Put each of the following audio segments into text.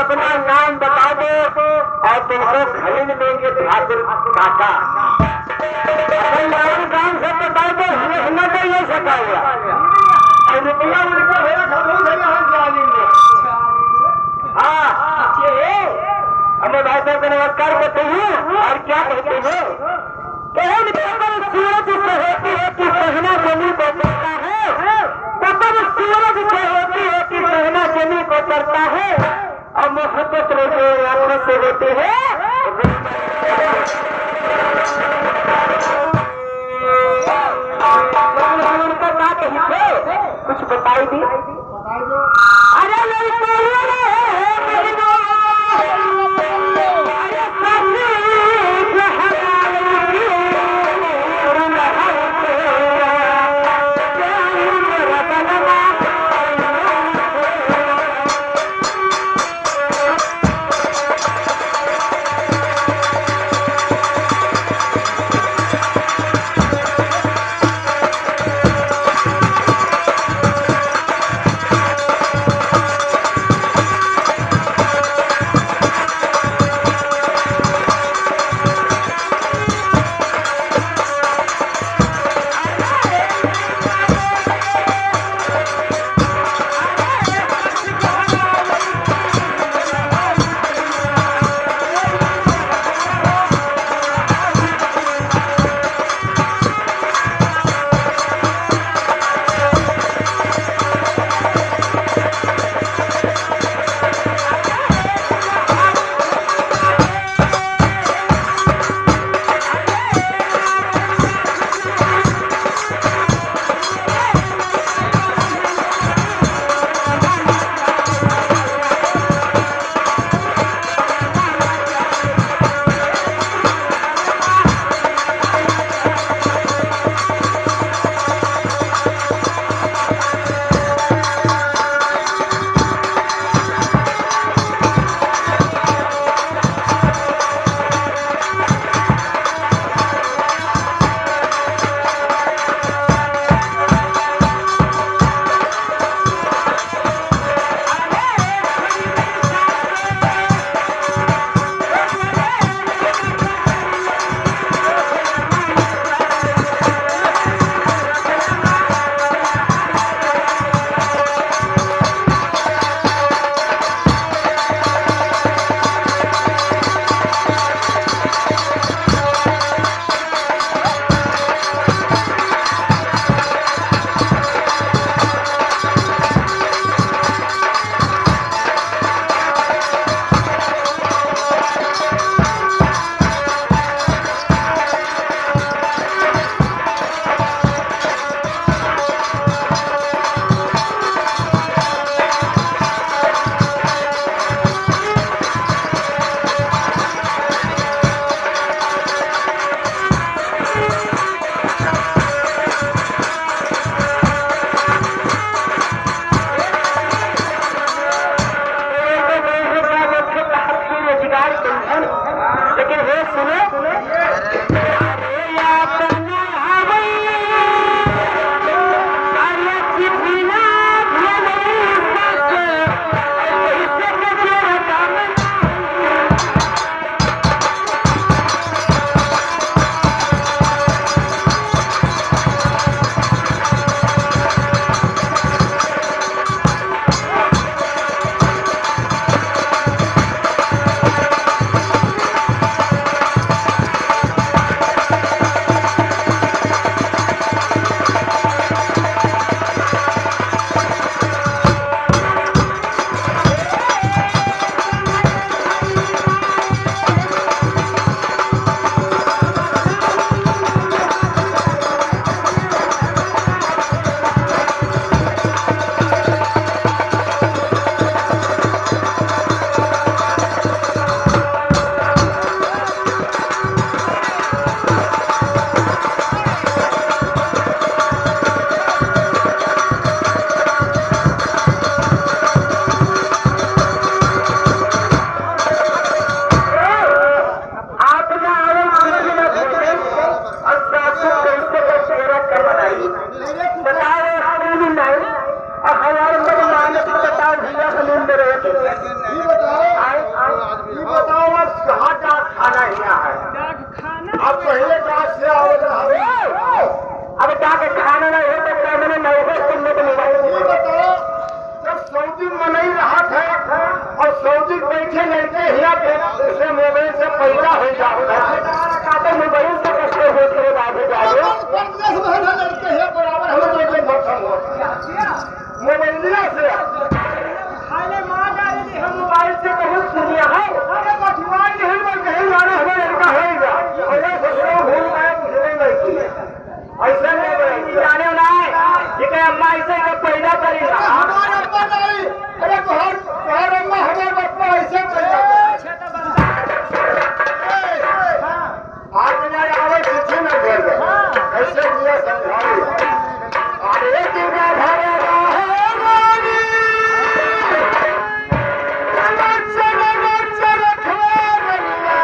अपना नाम बता दो और तुमको खरीद देंगे बहादुर काका। अपन नाम काम से बता दो, हमें तो ये सका हुआ और रुपया उनको मेरा खबरों से हाथ डालेंगे। हाँ हमें भाई साहब को नमस्कार करते हैं और क्या कहते हैं, कहन पर सूरज से होती है कि सहना जमी को चढ़ता है, तब सूरज से होती है कि सहना जमी को चढ़ता है और मोहब्बत रोते आंखों से होते हैं। उनका बात ही थे, कुछ बताई दी। अरे जाओ काटे में बड़ी से कष्ट होते हैं बाबू जाओ परदेश में ना लड़के हैं बराबर हम लोग कोई मौसम हो ये मंदिरा से खाने मां डाली थी हम मोबाइल से बहुत सुनिया है अरे मछुआर नहीं बोल कहीं जाना हमें लड़का होएगा और ये सोचो भूल गए पूछने नहीं ऐसा नहीं बोले जाने ना ये कि अम्मा ऐसे का पैदा करेगा हमारा अम्मा नहीं अरे घर अम्मा हमारा अम्मा ऐसे पैदा आज ना आवे कुछ न कर ऐसे दिया समझाओ अरे तेरा भरेगा है रानी चलो खैर यार पुलिस वाला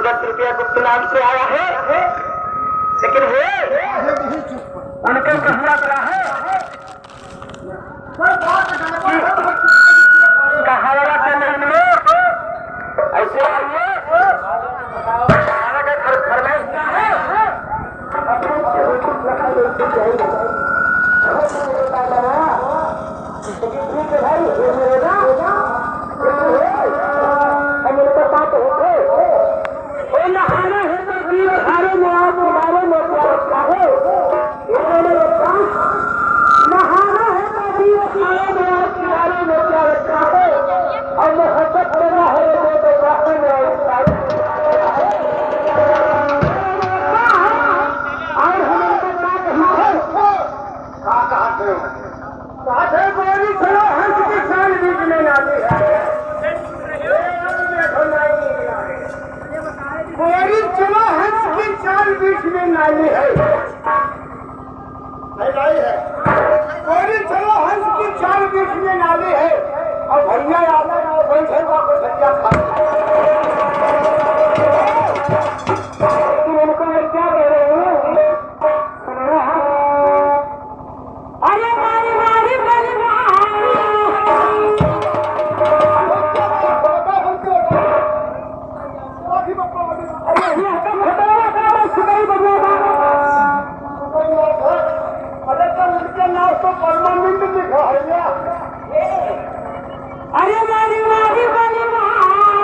साथी नाम से आया है लेकिन है उनके कहना पड़ा है कहावत के मन में ऐसे आइए फरमाइश क्या है नहाना है तो धारे में आप हमारे में क्या रखा है नहाना है तो धारे में आप किनारे में क्या रखा है और मोहब्बत करना है तो रास्ते में और हमें तो क्या कहा है गोरी खड़ा हंस के साल बीच में नाली है गोरी चलो हंस की चाल बीच में नाली है गोरी चलो हंस की चाल बीच में नाली है और भैया आता है और बैठे को भैया खा तुम उनको मैं क्या कह रहे हो अरे मारी मारी मारी परमानेंट दिखा है अरे मारी मारी मारी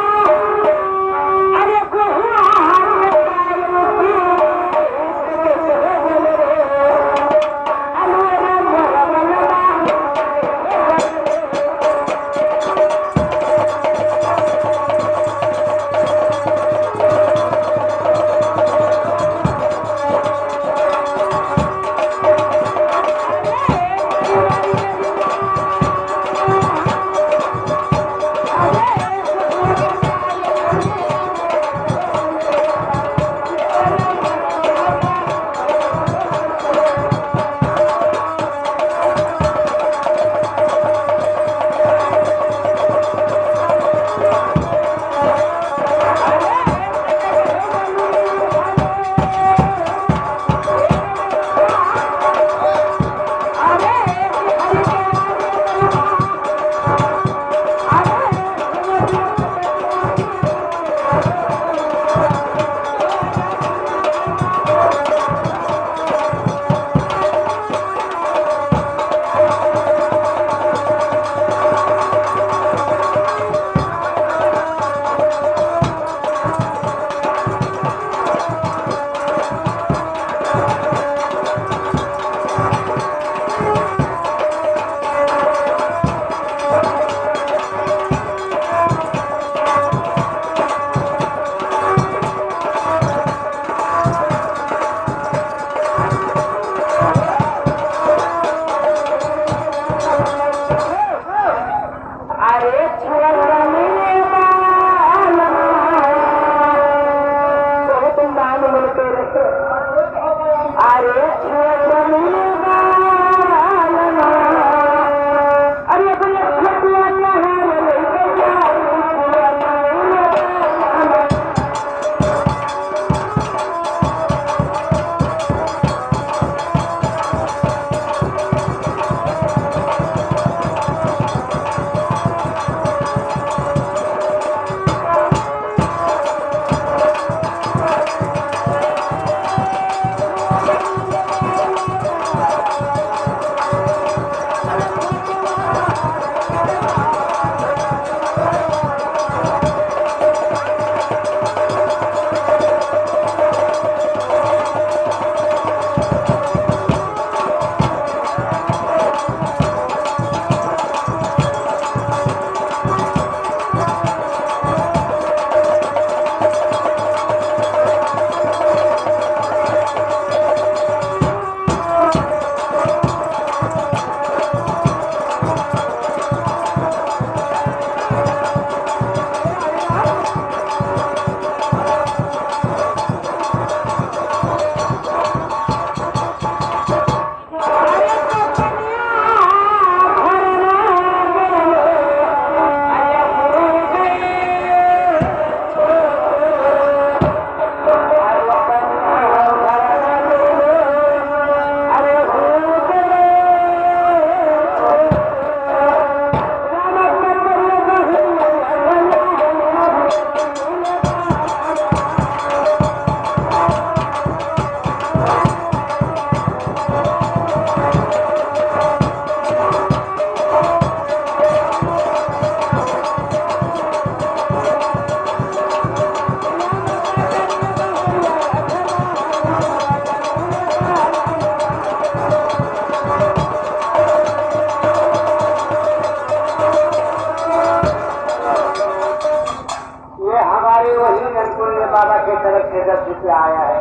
बाबा की तरफ से दर्शी पे आया है।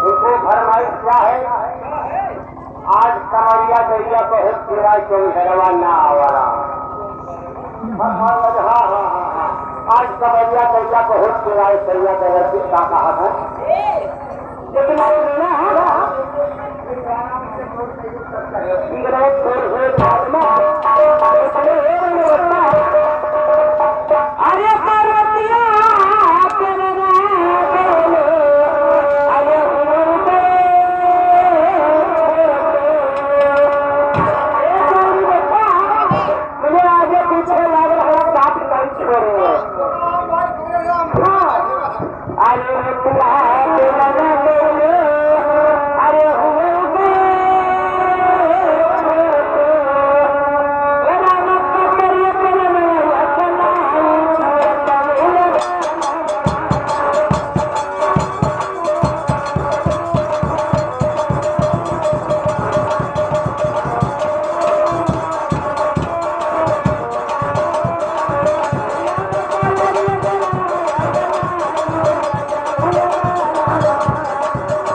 उनको फरमाइश क्या है? आज कमरिया दैया बहुत तेरा चौधरवा ना आवारा। हाँ आज कमरिया दैया बहुत तेरा सैया दर्शी का कहा था, लेकिन ना